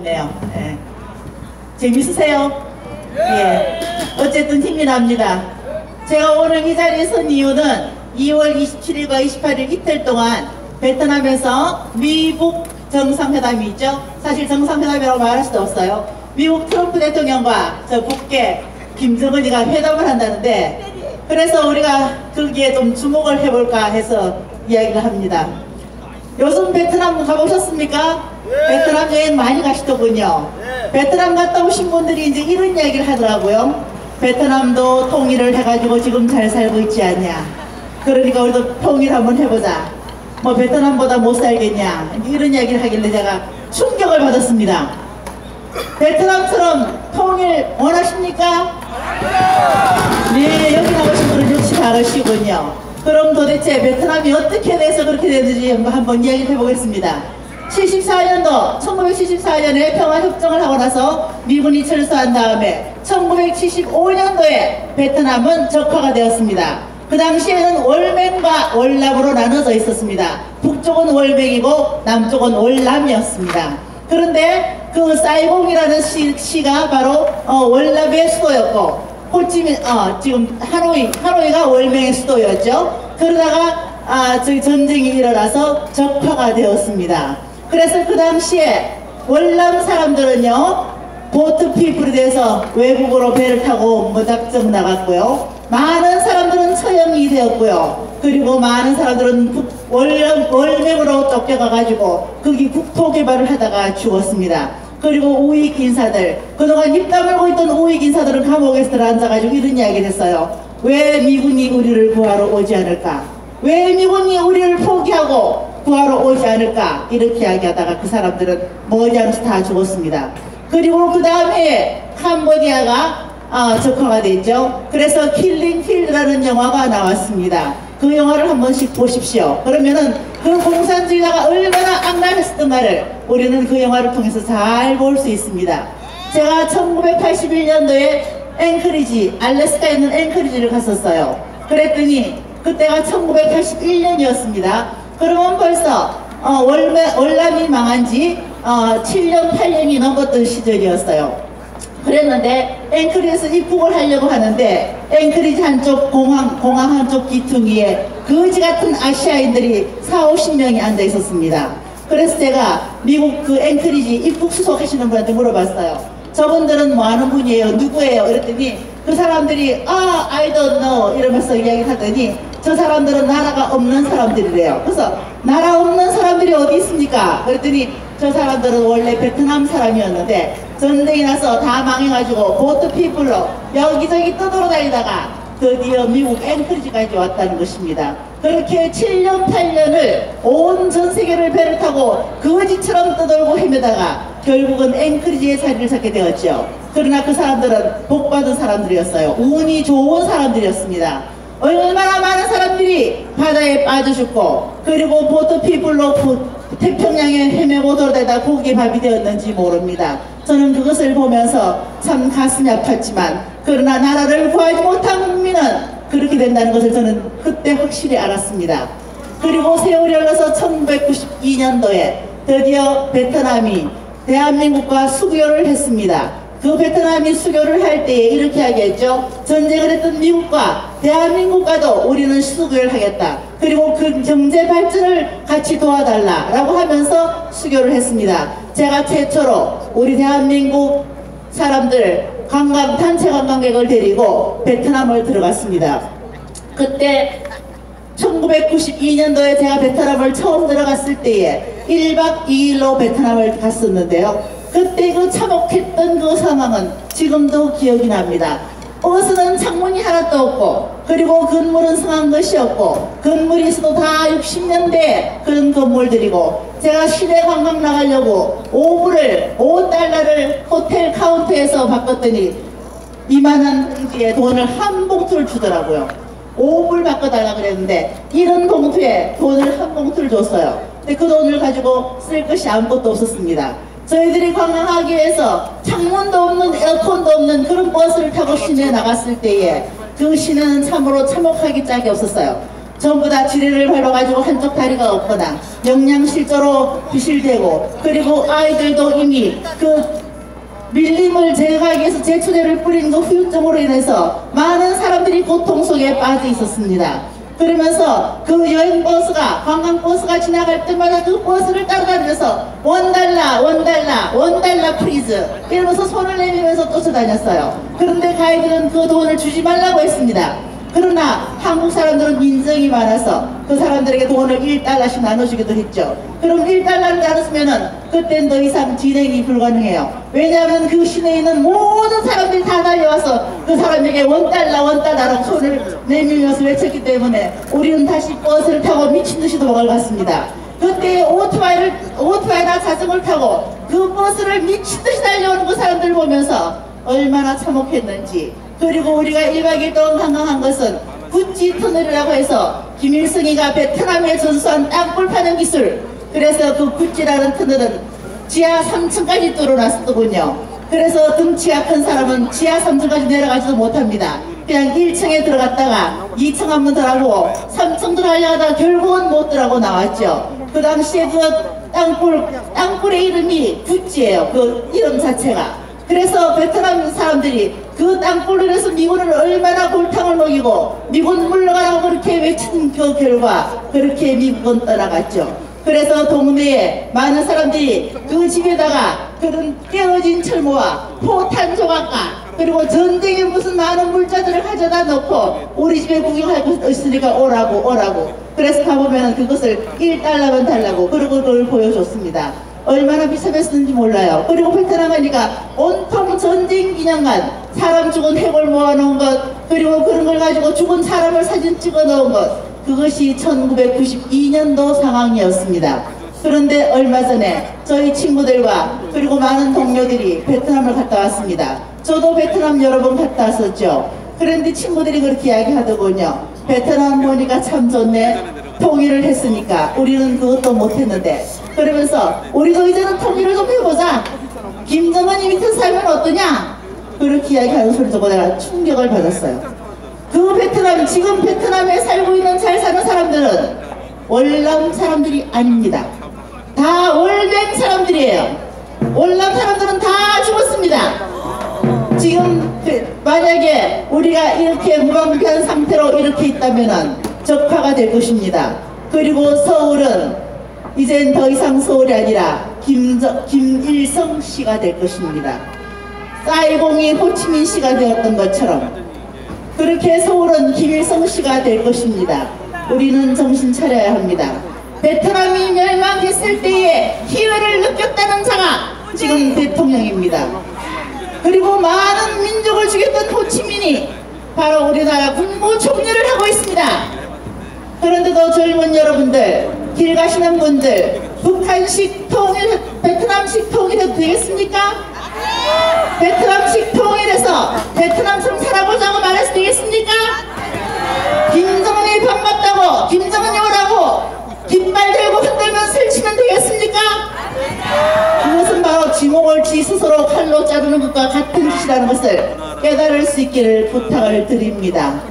네요. 예. 재밌으세요? 예. 어쨌든 힘이 납니다. 제가 오늘 이 자리에 선 이유는 2월 27일과 28일 이틀 동안 베트남에서 미국 정상회담이 있죠. 사실 정상회담이라고 말할 수도 없어요. 미국 트럼프 대통령과 저 북계 김정은이가 회담을 한다는데, 그래서 우리가 거기에 좀 주목을 해볼까 해서 이야기를 합니다. 요즘 베트남 가보셨습니까? 베트남 여행 많이 가시더군요. 베트남 갔다 오신 분들이 이제 이런 이야기를 하더라고요. 베트남도 통일을 해가지고 지금 잘 살고 있지 않냐. 그러니까 우리도 통일 한번 해보자. 뭐 베트남보다 못 살겠냐. 이런 이야기를 하길래 제가 충격을 받았습니다. 베트남처럼 통일 원하십니까? 네, 여기 나오신 분은 역시 다르시군요. 그럼 도대체 베트남이 어떻게 돼서 그렇게 됐는지 한번 이야기를 해보겠습니다. 1974년에 평화협정을 하고 나서 미군이 철수한 다음에 1975년도에 베트남은 적화가 되었습니다. 그 당시에는 월맹과 월남으로 나눠져 있었습니다. 북쪽은 월맹이고 남쪽은 월남이었습니다. 그런데 그 사이공이라는 시가 바로 월남의 수도였고, 호치민, 지금 하노이가 월맹의 수도였죠. 그러다가 저희 전쟁이 일어나서 적화가 되었습니다. 그래서 그 당시에 월남 사람들은요, 보트 피플에 대해서 외국으로 배를 타고 무작정 나갔고요. 많은 사람들은 처형이 되었고요. 그리고 많은 사람들은 월맹으로 쫓겨가가지고 거기 국토 개발을 하다가 죽었습니다. 그리고 우익 인사들, 그동안 입 다물고 있던 우익 인사들은 감옥에서 들어앉아가지고 이런 이야기를 했어요. 왜 미군이 우리를 구하러 오지 않을까? 왜 미군이 우리를 포기하고 구하러 오지 않을까? 이렇게 이야기하다가 그 사람들은 머지않아서 다 죽었습니다. 그리고 그 다음에 캄보디아가 적화가 됐죠. 그래서 킬링 필드라는 영화가 나왔습니다. 그 영화를 한 번씩 보십시오. 그러면은 그 공산주의자가 얼마나 악랄했었던가를 우리는 그 영화를 통해서 잘 볼 수 있습니다. 제가 1981년도에 앵커리지, 알래스카에 있는 앵커리지를 갔었어요. 그랬더니 그때가 1981년이었습니다. 그러면 벌써 월남이 망한 지 7년, 8년이 넘었던 시절이었어요. 그랬는데 앵커리지에서 입국을 하려고 하는데 앵커리지 한쪽 공항 한쪽 기퉁이에 거지 같은 아시아인들이 40~50명이 앉아 있었습니다. 그래서 제가 미국 그 앵커리지 입국 수속하시는 분한테 물어봤어요. 저분들은 뭐 하는 분이에요? 누구예요? 이랬더니 그 사람들이 I don't know 이러면서 이야기를 하더니 저 사람들은 나라가 없는 사람들이래요. 그래서 나라 없는 사람들이 어디 있습니까? 그랬더니 저 사람들은 원래 베트남 사람이었는데 전쟁이 나서 다 망해가지고 보트 피플로 여기저기 떠돌아다니다가 드디어 미국 앵커리지까지 왔다는 것입니다. 그렇게 7년, 8년을 온 전 세계를 배를 타고 거지처럼 떠돌고 헤매다가 결국은 앵커리지에 자리를 잡게 되었죠. 그러나 그 사람들은 복받은 사람들이었어요. 운이 좋은 사람들이었습니다. 얼마나 많은 사람들이 바다에 빠져 죽고, 그리고 보트 피플로 태평양에 헤매고 돌아다니다 고기에 밥이 되었는지 모릅니다. 저는 그것을 보면서 참 가슴이 아팠지만, 그러나 나라를 구하지 못한 국민은 그렇게 된다는 것을 저는 그때 확실히 알았습니다. 그리고 세월이 흘러서 1992년도에 드디어 베트남이 대한민국과 수교를 했습니다. 그 베트남이 수교를 할 때에 이렇게 하겠죠. 전쟁을 했던 미국과 대한민국과도 우리는 수교를 하겠다. 그리고 그 경제 발전을 같이 도와달라 라고 하면서 수교를 했습니다. 제가 최초로 우리 대한민국 사람들 단체 관광객을 데리고 베트남을 들어갔습니다. 그때 1992년도에 제가 베트남을 처음 들어갔을 때에 1박 2일로 베트남을 갔었는데요. 그때 그 참혹했던 그 상황은 지금도 기억이 납니다. 버스는 창문이 하나도 없고, 그리고 건물은 성한 것이 없고, 건물이 있어도 다 60년대 그런 건물들이고, 제가 시내 관광 나가려고 $5를 호텔 카운터에서 바꿨더니 2만원 봉지에 돈을 한 봉투를 주더라고요. 5불 바꿔달라 그랬는데 이런 봉투에 돈을 한 봉투를 줬어요. 근데 그 돈을 가지고 쓸 것이 아무것도 없었습니다. 저희들이 관광하기 위해서 창문도 없는 에어컨도 없는 그런 버스를 타고 시내에 나갔을 때에 그 시내는 참으로 참혹하기 짝이 없었어요. 전부 다 지뢰를 밟아가지고 한쪽 다리가 없거나 영양실조로 부실되고, 그리고 아이들도 이미 그 밀림을 제거하기 위해서 제초제를 뿌리는 그 후유증으로 인해서 많은 사람들이 고통 속에 빠져 있었습니다. 그러면서 그 여행버스가, 관광버스가 지나갈 때마다 그 버스를 따라다니면서 $1 프리즈 이러면서 손을 내밀면서 쫓아다녔어요. 그런데 가이드는 그 돈을 주지 말라고 했습니다. 그러나 한국 사람들은 민정이 많아서 그 사람들에게 돈을 $1씩 나눠주기도 했죠. 그럼 $1를 나눴으면은 그땐 더 이상 진행이 불가능해요. 왜냐하면 그 시내에 있는 모든 사람들이 다 달려와서 그 사람에게 $1라고 손을 내밀면서 외쳤기 때문에 우리는 다시 버스를 타고 미친듯이 도망갔습니다. 그때 오토바이나 자전거를 타고 그 버스를 미친듯이 달려오는 그 사람들을 보면서 얼마나 참혹했는지. 그리고 우리가 1박 2일 동안 관광한 것은 구찌 터널이라고 해서 김일성이가 베트남에 전수한 땅굴 파는 기술, 그래서 그 구찌라는 터널은 지하 3층까지 뚫어놨었더군요. 그래서 덩치가 큰 사람은 지하 3층까지 내려가지도 못합니다. 그냥 1층에 들어갔다가 2층 한번 들어가고 3층 들어가려다가 결국은 못 들어가고 나왔죠. 그 당시에 그 땅굴의 이름이 구찌예요. 그 이름 자체가. 그래서 베트남 사람들이 그 땅굴로 인해서 미군을 얼마나 골탕을 먹이고 미군 물러가라고 그렇게 외친 그 결과 그렇게 미국은 떠나갔죠. 그래서 동네에 많은 사람들이 그 집에다가 그런 깨어진 철모와 포탄 조각과 그리고 전쟁에 무슨 많은 물자들을 가져다 놓고 우리 집에 구경하고 있으니까 오라고. 그래서 가보면 그것을 $1만 달라고 그러고 그걸 보여줬습니다. 얼마나 비참했었는지 몰라요. 그리고 베트남 가니까 온통 전쟁 기념관, 사람 죽은 해골 모아놓은 것, 그리고 그런 걸 가지고 죽은 사람을 사진 찍어 놓은 것, 그것이 1992년도 상황이었습니다. 그런데 얼마 전에 저희 친구들과 그리고 많은 동료들이 베트남을 갔다 왔습니다. 저도 베트남 여러 번 갔다 왔었죠. 그런데 친구들이 그렇게 이야기하더군요. 베트남 보니까 참 좋네. 통일을 했으니까 우리는 그것도 못했는데, 그러면서 우리도 이제는 통일을 좀 해보자. 김정은이 밑에 살면 어떠냐? 그렇게 이야기하는 소리 듣고 내가 충격을 받았어요. 그 베트남, 지금 베트남에 살고 있는 잘 사는 사람들은 월남 사람들이 아닙니다. 다 월맹 사람들이에요. 월남 사람들은 다 죽었습니다. 지금 만약에 우리가 이렇게 무방비한 상태로 이렇게 있다면 적화가 될 것입니다. 그리고 서울은 이젠 더 이상 서울이 아니라 김일성 씨가 될 것입니다. 사이공이 호치민 씨가 되었던 것처럼 그렇게 서울은 김일성 씨가 될 것입니다. 우리는 정신 차려야 합니다. 베트남이 멸망했을 때의 희열을 느꼈다는 자가 지금 대통령입니다. 그리고 많은 민족을 죽였던 호치민이 바로 우리나라 국무총리를 하고 있습니다. 그런데도 젊은 여러분들, 길 가시는 분들, 북한식 통일, 베트남식 통일해도 되겠습니까? 베트남식 통일해서 베트남처럼 살아보자고 말해서 되겠습니까? 김정은이 반갑다고, 김정은이 오라고 깃발 들고 흔들면 설치면 되겠습니까? 그것은 바로 지목을 지 스스로 칼로 자르는 것과 같은 짓이라는 것을 깨달을 수 있기를 부탁을 드립니다.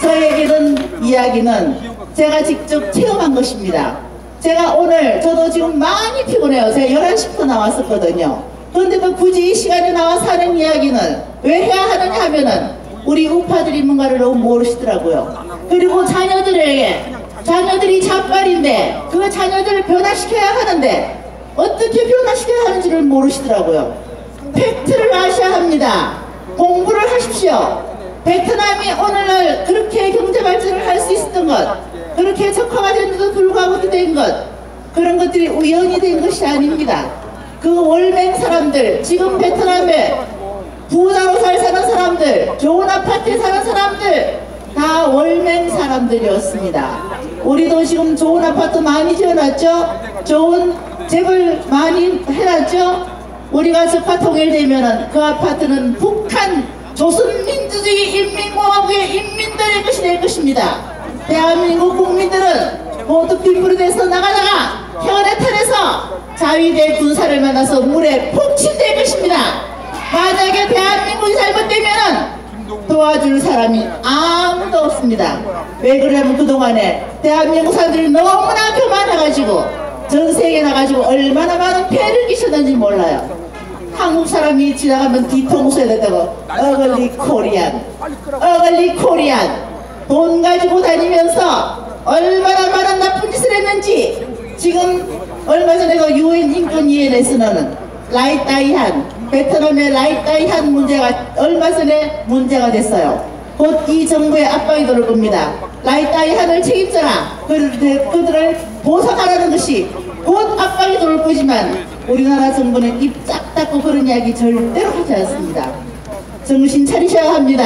저에게 이런 이야기는 제가 직접 체험한 것입니다. 제가 오늘, 저도 지금 많이 피곤해요. 제가 11시부터 나왔었거든요. 그런데도 굳이 이 시간에 나와서 하는 이야기는 왜 해야 하느냐 하면은 우리 우파들이 뭔가를 너무 모르시더라고요. 그리고 자녀들이 잡발인데 그 자녀들을 변화시켜야 하는데 어떻게 변화시켜야 하는지를 모르시더라고요. 팩트를 아셔야 합니다. 공부를 하십시오. 베트남이 오늘날 그렇게 경제발전을 할 수 있었던 것, 그렇게 적화가 됐는데도 불구하고 된 것, 그런 것들이 우연히 된 것이 아닙니다. 그 월맹 사람들, 지금 베트남에 부자로 잘 사는 사람들, 좋은 아파트에 사는 사람들, 다 월맹 사람들이었습니다. 우리도 지금 좋은 아파트 많이 지어놨죠? 좋은 집을 많이 해놨죠? 우리가 적화 통일되면은 그 아파트는 북한 조선민주주의 인민공화국의 인민들의 것이 될 것입니다. 대한민국 국민들은 모두 빗불이 돼서 나가다가 현에 탈해서 자위대 군사를 만나서 물에 폭침될 것입니다. 만약에 대한민국이 잘못되면은 도와줄 사람이 아무도 없습니다. 왜 그러냐면 그동안에 대한민국 사람들이 너무나 교만해가지고 전 세계에 나가지고 얼마나 많은 폐를 끼쳤는지 몰라요. 한국 사람이 지나가면 뒤통수 해야 된다고 어글리 코리안, 어글리 코리안. 돈 가지고 다니면서 얼마나 많은 나쁜 짓을 했는지 지금 얼마 전에도 유엔 인권위원회에서는 라이따이한, 베트남의 라이따이한 문제가 얼마 전에 문제가 됐어요. 곧 이 정부의 압박이 들어올 겁니다. 라이따이한을 책임져라. 그들을 보상하라는 것이 곧 압박이 들어올 거지만 우리나라 정부는 입 짝 닫고 그런 이야기 절대로 하지 않습니다. 정신 차리셔야 합니다.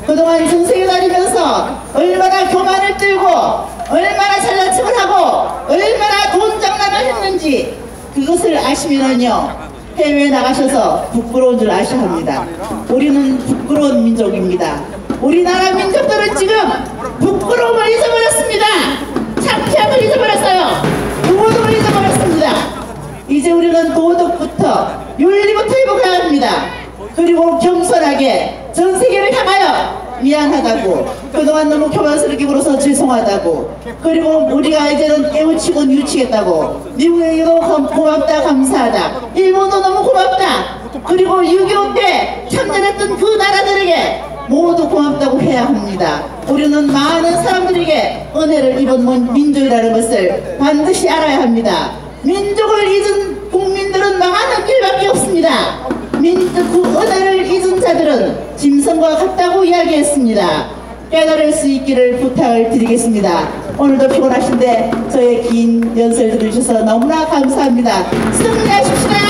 그동안 전 세계 다니면서 얼마나 교만을 들고 얼마나 잘난 척을 하고 얼마나 돈 장난을 했는지 그것을 아시면은요 해외에 나가셔서 부끄러운 줄 아셔야 합니다. 우리는 부끄러운 민족입니다. 우리나라 민족들은 지금 부끄러움을 잊어버렸습니다. 창피함을 잊어버렸어요. 도덕을 잊어버렸습니다. 이제 우리는 도덕부터 윤리부터 회복해야 합니다. 그리고 겸손하게 전 세계를 향하여 미안하다고, 그동안 너무 교만스럽게 굴어서 죄송하다고, 그리고 우리가 이제는 깨우치고 뉘우치겠다고, 미국에게도 고맙다 감사하다, 일본도 너무 고맙다, 그리고 6.25 때 참전했던 그 나라들에게 모두 고맙다고 해야 합니다. 우리는 많은 사람들에게 은혜를 입은 민족이라는 것을 반드시 알아야 합니다. 민족을 잊은 국민들은 망하는 길밖에 없습니다. 그 은혜를 잊은 자들은 짐승과 같다고 이야기했습니다. 깨달을 수 있기를 부탁을 드리겠습니다. 오늘도 피곤하신데 저의 긴 연설 들으셔서 너무나 감사합니다. 승리하십시다.